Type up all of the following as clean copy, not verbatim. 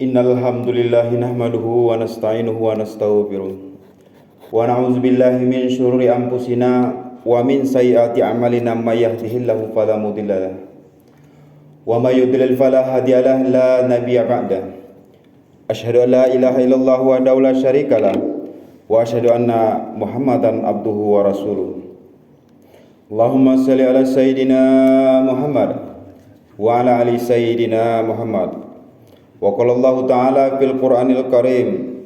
Innal hamdalillah nahmaduhu wa nasta'inuhu wa nastaghfiruh wa na'udzu billahi min shururi anfusina wa min sayyiati a'malina may yahdihillahu fala mudilla lahu wa may yudlil fala hadiya lahu la nabiyya ba'da. Asyhadu an la ilaha illallah wahdahu la syarika lah wa asyhadu anna Muhammadan abduhu wa rasuluh. Allahumma shalli ala sayyidina Muhammad wa ala ali sayyidina Muhammad. Wa qala Allah ta'ala fil Qur'anil Karim,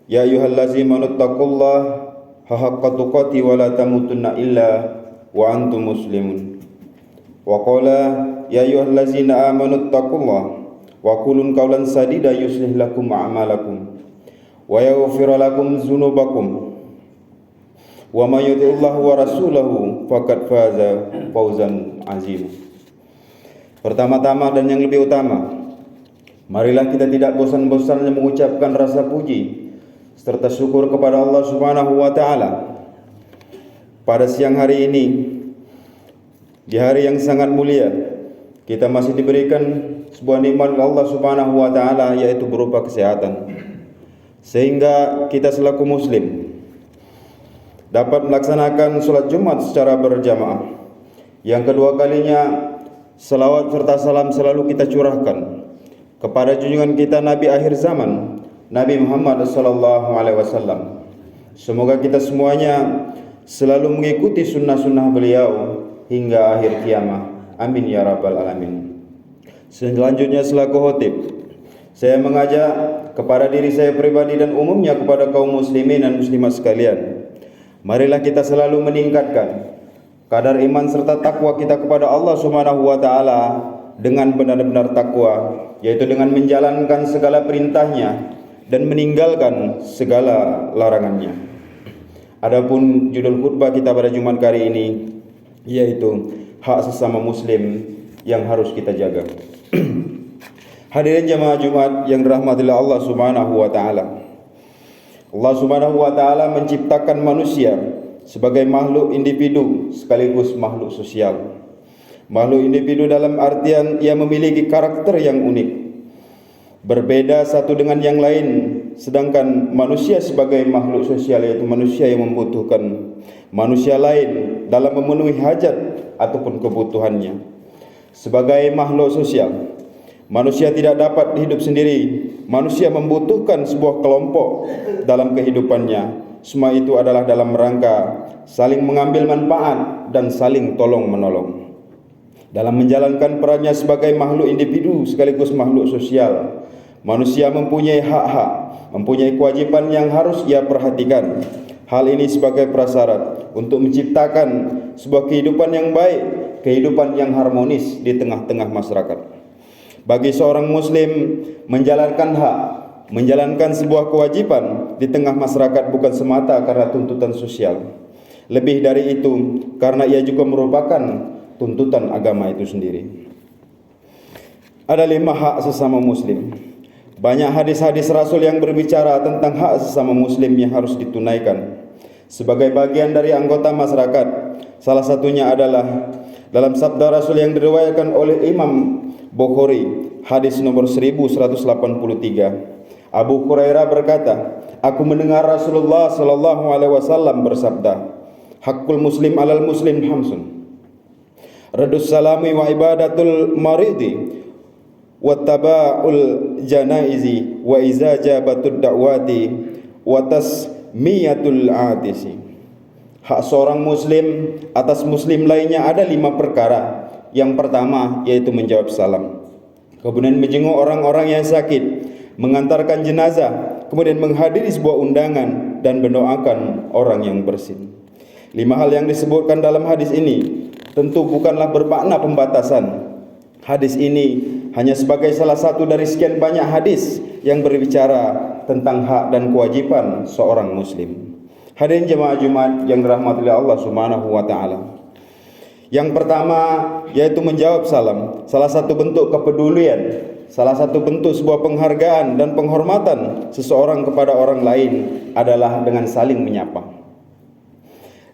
ya ayyuhallazina taqullaha haqqa tuqatih wa la tamutunna illa wa antum muslimun. Wa qala ya ayyuhallazina amanu taqullaha wa qulun qawlan sadida yuslih lakum a'malakum wa yaghfir lakum dzunubakum wa may yuti'illah wa rasulahu faqad faza fawzan azim. Pertama-tama dan yang lebih utama, marilah kita tidak bosan-bosannya mengucapkan rasa puji serta syukur kepada Allah Subhanahu wa taala. Pada siang hari ini, di hari yang sangat mulia, kita masih diberikan sebuah nikmat Allah Subhanahu wa taala, yaitu berupa kesehatan. Sehingga kita selaku muslim dapat melaksanakan salat Jumat secara berjamaah. Yang kedua kalinya, salawat serta salam selalu kita curahkan kepada junjungan kita Nabi akhir zaman, Nabi Muhammad sallallahu alaihi wasallam. Semoga kita semuanya selalu mengikuti sunnah-sunnah beliau hingga akhir kiamat. Amin ya rabbal alamin. Selanjutnya selaku khotib, saya mengajak kepada diri saya pribadi dan umumnya kepada kaum muslimin dan muslimat sekalian, marilah kita selalu meningkatkan kadar iman serta takwa kita kepada Allah Subhanahu wa taala dengan benar-benar takwa, yaitu dengan menjalankan segala perintahnya dan meninggalkan segala larangannya. Adapun judul khutbah kita pada Jumat kali ini yaitu hak sesama muslim yang harus kita jaga. Hadirin jamaah Jumat yang dirahmati Allah Subhanahu wa taala. Allah Subhanahu wa taala menciptakan manusia sebagai makhluk individu sekaligus makhluk sosial. Makhluk individu dalam artian ia memiliki karakter yang unik, berbeda satu dengan yang lain. Sedangkan manusia sebagai makhluk sosial, yaitu manusia yang membutuhkan manusia lain dalam memenuhi hajat ataupun kebutuhannya. Sebagai makhluk sosial, manusia tidak dapat hidup sendiri. Manusia membutuhkan sebuah kelompok dalam kehidupannya. Semua itu adalah dalam rangka saling mengambil manfaat dan saling tolong menolong. Dalam menjalankan perannya sebagai makhluk individu sekaligus makhluk sosial, manusia mempunyai hak-hak, mempunyai kewajiban yang harus ia perhatikan. Hal ini sebagai prasyarat untuk menciptakan sebuah kehidupan yang baik, kehidupan yang harmonis di tengah-tengah masyarakat. Bagi seorang muslim, menjalankan hak, menjalankan sebuah kewajiban di tengah masyarakat bukan semata karena tuntutan sosial. Lebih dari itu, karena ia juga merupakan tuntutan agama itu sendiri. Ada 5 hak sesama muslim. Banyak hadis-hadis Rasul yang berbicara tentang hak sesama muslim yang harus ditunaikan sebagai bagian dari anggota masyarakat. Salah satunya adalah dalam sabda Rasul yang diriwayatkan oleh Imam Bukhari, hadis nomor 1183. Abu Hurairah berkata, aku mendengar Rasulullah sallallahu alaihi wasallam bersabda, hakul muslim alal muslim hamsun, radus salami wa ibadatul maridi wa taba'ul janaizi wa iza jabatud da'wati wa tasmiyatul atisi. Hak seorang muslim atas muslim lainnya ada 5 perkara. Yang pertama yaitu menjawab salam, kemudian menjenguk orang-orang yang sakit, mengantarkan jenazah, kemudian menghadiri sebuah undangan dan mendoakan orang yang bersin. 5 hal yang disebutkan dalam hadis ini tentu bukanlah bermakna pembatasan. Hadis ini hanya sebagai salah satu dari sekian banyak hadis yang berbicara tentang hak dan kewajiban seorang muslim. Hadirin jemaah Jumat yang dirahmati Allah Subhanahu wa taala. Yang pertama yaitu menjawab salam. Salah satu bentuk kepedulian, salah satu bentuk sebuah penghargaan dan penghormatan seseorang kepada orang lain adalah dengan saling menyapa.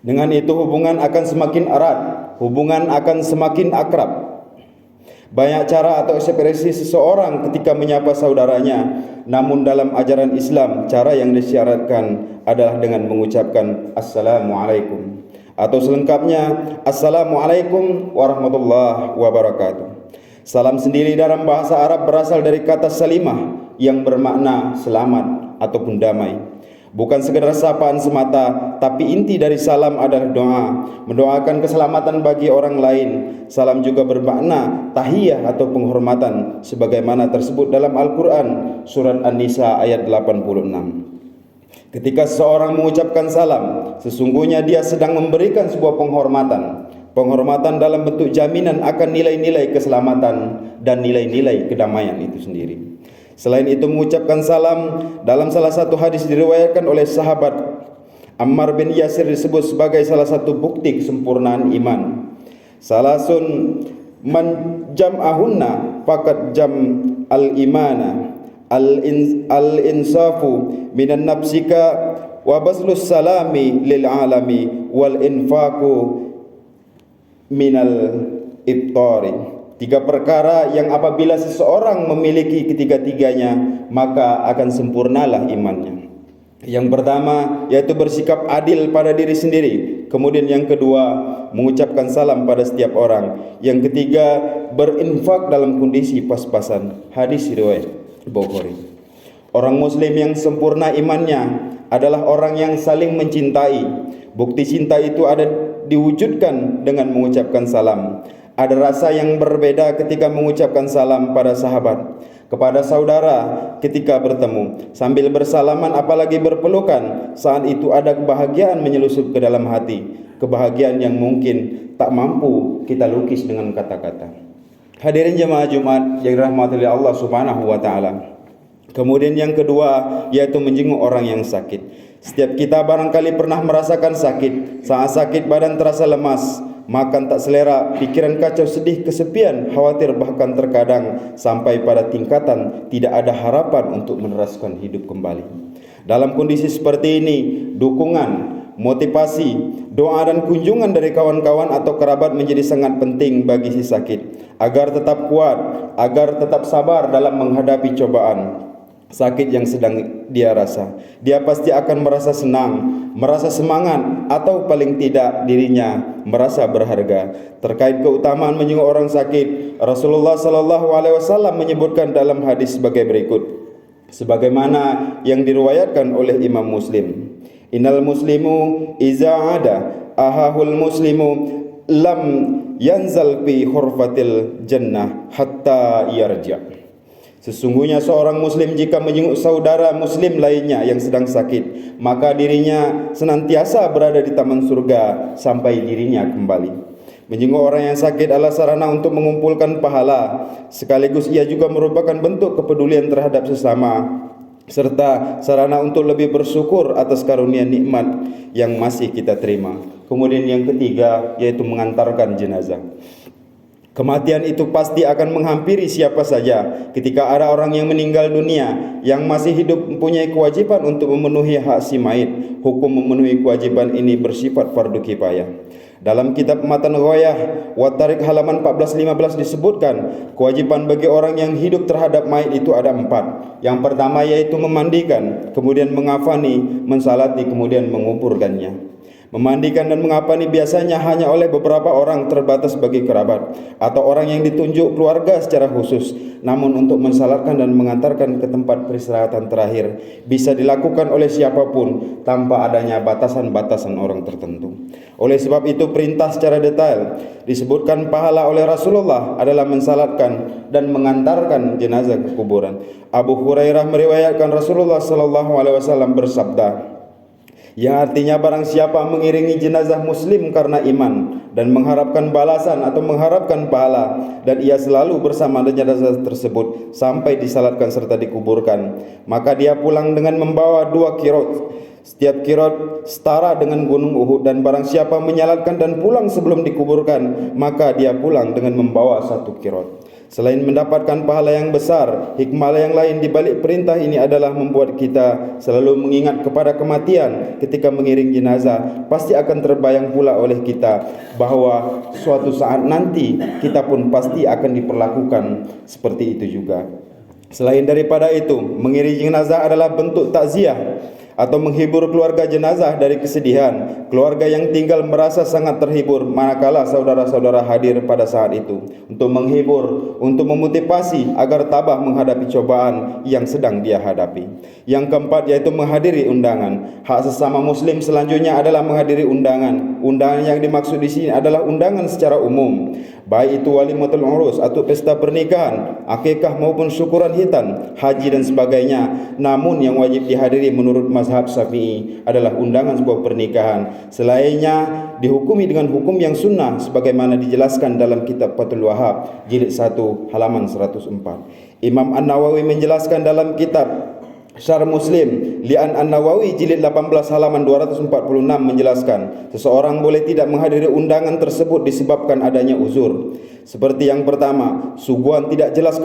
Dengan itu hubungan akan semakin erat, hubungan akan semakin akrab. Banyak cara atau ekspresi seseorang ketika menyapa saudaranya, namun dalam ajaran Islam cara yang disyaratkan adalah dengan mengucapkan Assalamualaikum atau selengkapnya Assalamualaikum warahmatullahi wabarakatuh. Salam sendiri dalam bahasa Arab berasal dari kata salimah yang bermakna selamat ataupun damai. Bukan sekedar sapaan semata, tapi inti dari salam adalah doa, mendoakan keselamatan bagi orang lain. Salam juga bermakna tahiyah atau penghormatan sebagaimana tersebut dalam Al-Qur'an surat An-Nisa ayat 86. Ketika seseorang mengucapkan salam, sesungguhnya dia sedang memberikan sebuah penghormatan. Penghormatan dalam bentuk jaminan akan nilai-nilai keselamatan dan nilai-nilai kedamaian itu sendiri. Selain itu mengucapkan salam dalam salah satu hadis diriwayatkan oleh sahabat Ammar bin Yasir disebut sebagai salah satu bukti kesempurnaan iman. Salasun man jam'ahunna faqad jam al-imana al-insafu minan nafsika wa baslus salami lil alami wal infaqu minal ibtari. 3 perkara yang apabila seseorang memiliki ketiga-tiganya maka akan sempurnalah imannya. Yang pertama yaitu bersikap adil pada diri sendiri. Kemudian yang kedua mengucapkan salam pada setiap orang. Yang ketiga berinfak dalam kondisi pas-pasan. Hadis riwayat Bukhari. Orang muslim yang sempurna imannya adalah orang yang saling mencintai. Bukti cinta itu ada diwujudkan dengan mengucapkan salam. Ada rasa yang berbeda ketika mengucapkan salam pada sahabat, kepada saudara ketika bertemu, sambil bersalaman apalagi berpelukan. Saat itu ada kebahagiaan menyelusup ke dalam hati, kebahagiaan yang mungkin tak mampu kita lukis dengan kata-kata. Hadirin jemaah Jumat yang dirahmati oleh Allah Subhanahu wa taala. Kemudian yang kedua yaitu menjenguk orang yang sakit. Setiap kita barangkali pernah merasakan sakit. Saat sakit badan terasa lemas, makan tak selera, pikiran kacau, sedih, kesepian, khawatir, bahkan terkadang sampai pada tingkatan tidak ada harapan untuk meneruskan hidup kembali. Dalam kondisi seperti ini, dukungan, motivasi, doa dan kunjungan dari kawan-kawan atau kerabat menjadi sangat penting bagi si sakit agar tetap kuat, agar tetap sabar dalam menghadapi cobaan sakit yang sedang dia rasa. Dia pasti akan merasa senang, merasa semangat, atau paling tidak dirinya merasa berharga. Terkait keutamaan menjenguk orang sakit, Rasulullah sallallahu alaihi wasallam menyebutkan dalam hadis sebagai berikut, sebagaimana yang diriwayatkan oleh Imam Muslim. Innal muslimu iza ada ahahul muslimu lam yanzal fi hurfatil jannah hatta yarja. Sesungguhnya seorang muslim jika menjenguk saudara muslim lainnya yang sedang sakit, maka dirinya senantiasa berada di taman surga sampai dirinya kembali. Menjenguk orang yang sakit adalah sarana untuk mengumpulkan pahala, sekaligus ia juga merupakan bentuk kepedulian terhadap sesama, serta sarana untuk lebih bersyukur atas karunia nikmat yang masih kita terima. Kemudian yang ketiga yaitu mengantarkan jenazah. Kematian itu pasti akan menghampiri siapa saja. Ketika ada orang yang meninggal dunia, yang masih hidup mempunyai kewajiban untuk memenuhi hak si mayit. Hukum memenuhi kewajiban ini bersifat fardu kifayah. Dalam kitab Matan Ghayah wa Tariq halaman 14-15 disebutkan, kewajiban bagi orang yang hidup terhadap mayit itu ada 4. Yang pertama yaitu memandikan, kemudian mengafani, mensalati, kemudian menguburkannya. Memandikan dan mengapani biasanya hanya oleh beberapa orang terbatas bagi kerabat atau orang yang ditunjuk keluarga secara khusus. Namun untuk mensalatkan dan mengantarkan ke tempat peristirahatan terakhir bisa dilakukan oleh siapapun tanpa adanya batasan-batasan orang tertentu. Oleh sebab itu perintah secara detail disebutkan pahala oleh Rasulullah adalah mensalatkan dan mengantarkan jenazah ke kuburan. Abu Hurairah meriwayatkan Rasulullah sallallahu alaihi wasallam bersabda, yang artinya barang siapa mengiringi jenazah muslim karena iman dan mengharapkan balasan atau mengharapkan pahala, dan ia selalu bersama jenazah tersebut sampai disalatkan serta dikuburkan, maka dia pulang dengan membawa 2 kirot. Setiap kirot setara dengan gunung Uhud, dan barang siapa menyalatkan dan pulang sebelum dikuburkan, maka dia pulang dengan membawa 1 kirot. Selain mendapatkan pahala yang besar, hikmah yang lain di balik perintah ini adalah membuat kita selalu mengingat kepada kematian. Ketika mengiring jenazah, pasti akan terbayang pula oleh kita bahawa suatu saat nanti kita pun pasti akan diperlakukan seperti itu juga. Selain daripada itu, mengiring jenazah adalah bentuk takziah atau menghibur keluarga jenazah dari kesedihan. Keluarga yang tinggal merasa sangat terhibur manakala saudara-saudara hadir pada saat itu, untuk menghibur, untuk memotivasi agar tabah menghadapi cobaan yang sedang dia hadapi. Yang keempat yaitu menghadiri undangan. Hak sesama muslim selanjutnya adalah menghadiri undangan. Undangan yang dimaksud di sini adalah undangan secara umum, baik itu walimatul urus atau pesta pernikahan, akikah maupun syukuran hitan, haji dan sebagainya. Namun yang wajib dihadiri menurut mazhab Syafi'i adalah undangan sebuah pernikahan. Selainnya dihukumi dengan hukum yang sunnah sebagaimana dijelaskan dalam kitab Fathul Wahhab jilid 1 halaman 104. Imam An-Nawawi menjelaskan dalam kitab Syarh Muslim Li'an An-Nawawi jilid 18 halaman 246 menjelaskan, seseorang boleh tidak menghadiri undangan tersebut disebabkan adanya uzur. Seperti yang pertama, suguhan tidak jelas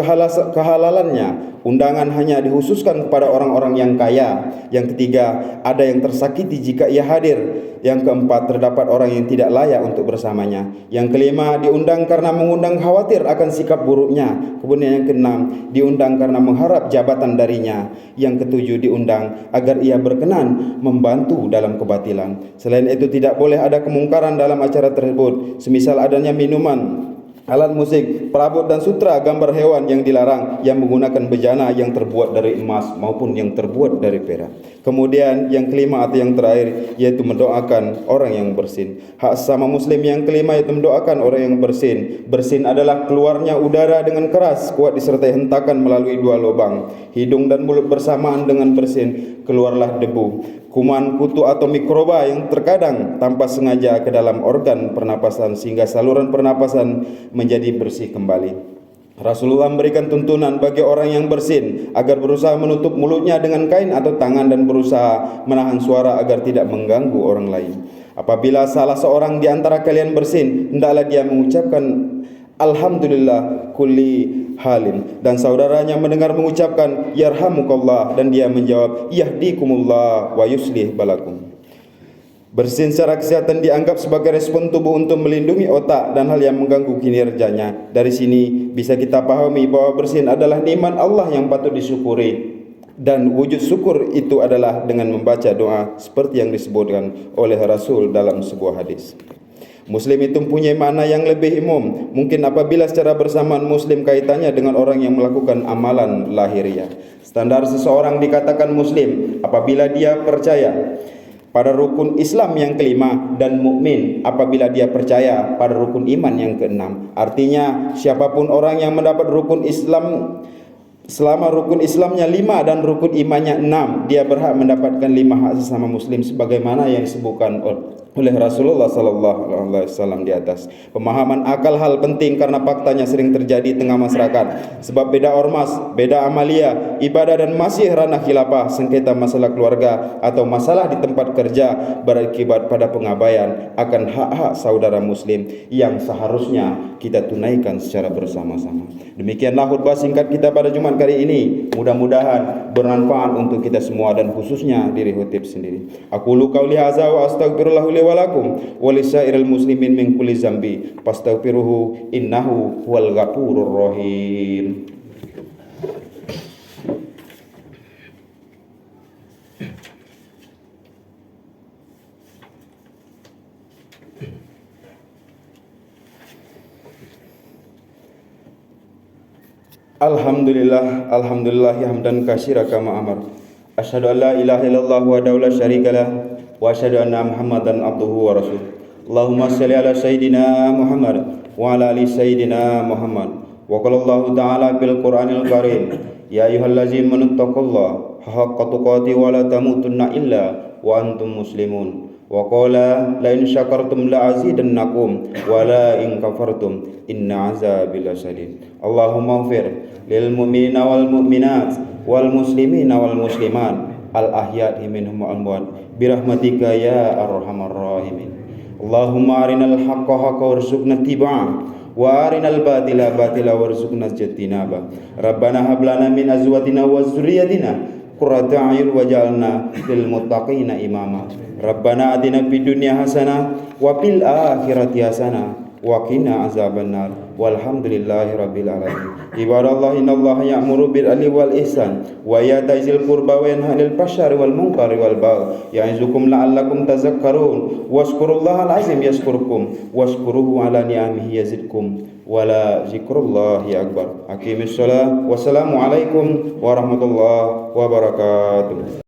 kehalalannya. Undangan hanya dikhususkan kepada orang-orang yang kaya. Yang ketiga, ada yang tersakiti jika ia hadir. Yang keempat, terdapat orang yang tidak layak untuk bersamanya. Yang kelima, diundang karena mengundang khawatir akan sikap buruknya. Kemudian yang keenam, diundang karena mengharap jabatan darinya. Yang ketujuh, diundang agar ia berkenan membantu dalam kebatilan. Selain itu, tidak boleh ada kemungkaran dalam acara tersebut, semisal adanya minuman, alat musik, perabot dan sutra gambar hewan yang dilarang, yang menggunakan bejana yang terbuat dari emas maupun yang terbuat dari perak. Kemudian yang kelima atau yang terakhir yaitu mendoakan orang yang bersin. Hak sesama muslim yang kelima yaitu mendoakan orang yang bersin. Bersin adalah keluarnya udara dengan keras, kuat disertai hentakan melalui dua lubang hidung dan mulut bersamaan dengan bersin. Keluarlah debu, kuman, kutu atau mikroba yang terkadang tanpa sengaja ke dalam organ pernapasan sehingga saluran pernapasan menjadi bersih kembali. Rasulullah memberikan tuntunan bagi orang yang bersin agar berusaha menutup mulutnya dengan kain atau tangan dan berusaha menahan suara agar tidak mengganggu orang lain. Apabila salah seorang di antara kalian bersin, hendaklah dia mengucapkan alhamdulillah kulli halin, dan saudaranya mendengar mengucapkan yarhamukallah dan dia menjawab yahdikumullah wa yuslih balakum. Bersin secara kesehatan dianggap sebagai respon tubuh untuk melindungi otak dan hal yang mengganggu kinerjanya. Dari sini bisa kita pahami bahwa bersin adalah nikmat Allah yang patut disyukuri, dan wujud syukur itu adalah dengan membaca doa seperti yang disebutkan oleh Rasul dalam sebuah hadis. Muslim itu mempunyai makna yang lebih umum. Mungkin apabila secara bersamaan Muslim kaitannya dengan orang yang melakukan amalan lahiriah. Standar seseorang dikatakan Muslim apabila dia percaya pada rukun Islam yang kelima dan mukmin apabila dia percaya pada rukun iman yang keenam. Artinya siapapun orang yang mendapat rukun Islam, selama rukun Islamnya 5 dan rukun imannya 6, dia berhak mendapatkan 5 hak sesama muslim sebagaimana yang disebutkan oleh Rasulullah SAW di atas. Pemahaman akal hal penting karena faktanya sering terjadi di tengah masyarakat. Sebab beda ormas, beda amalia, ibadah dan masih ranah khilafah, sengketa masalah keluarga atau masalah di tempat kerja berakibat pada pengabaian akan hak-hak saudara muslim yang seharusnya kita tunaikan secara bersama-sama. Demikianlah khutbah singkat kita pada Jumat kali ini. Mudah-mudahan bermanfaat untuk kita semua dan khususnya diri khutib sendiri. Aqulu qauli hadza wa astaghfirullah li wa lakum wa lisairil muslimin min kulli zambi fastaghfiruhu innahu huwal ghafurur rahim. Alhamdulillah, alhamdulillah hamdan katsira kama amar. Asyhadu an la ilaha illallah wahdahu la syarikalah wa asyhadu anna Muhammadan abduhu wa rasuluh. Allahumma shalli ala sayidina Muhammad wa ala ali sayidina Muhammad. Wa qala Allah ta'ala fil Qur'anil Karim, ya ayyuhallazina taqullaha haqqa tuqatih wa la tamutunna illa wa antum muslimun. Wa qala la in syakartum la azidannakum wa la in kafartum inna azabi lasyadid. Allahumma ighfir lil mu'minina wal mu'minat wal muslimina wal muslimat al ahya'i minhum wal amwat bi rahmatika ya arhamar rahimin. Allahumma arinal haqqa haqqa warzuqna tiba'ah wa arinal batila batila warzuqna ijtinaba. Rabbana hab lana min azwatina wa dzurriyyatina qurrata a'yun waj'alna lil muttaqina imama. Rabbana atina fid dunya hasanah wa fil akhirati hasanah wa qina azabannar. Walhamdulillahi rabbil alamin. Ibadallah, innallaha ya'muru bil adli wal ihsan wa ya'tazil qurba wa yanha 'anil fahsya'i wal munkari wal baghi ya'izukum la'allakum tadhakkarun. Washkurullahal azim yashkurkum washkuruhu 'ala ni'amihi yazidkum wala zikrullahi akbar. Aqimis shalah. Wassalamu alaikum warahmatullahi wabarakatuh.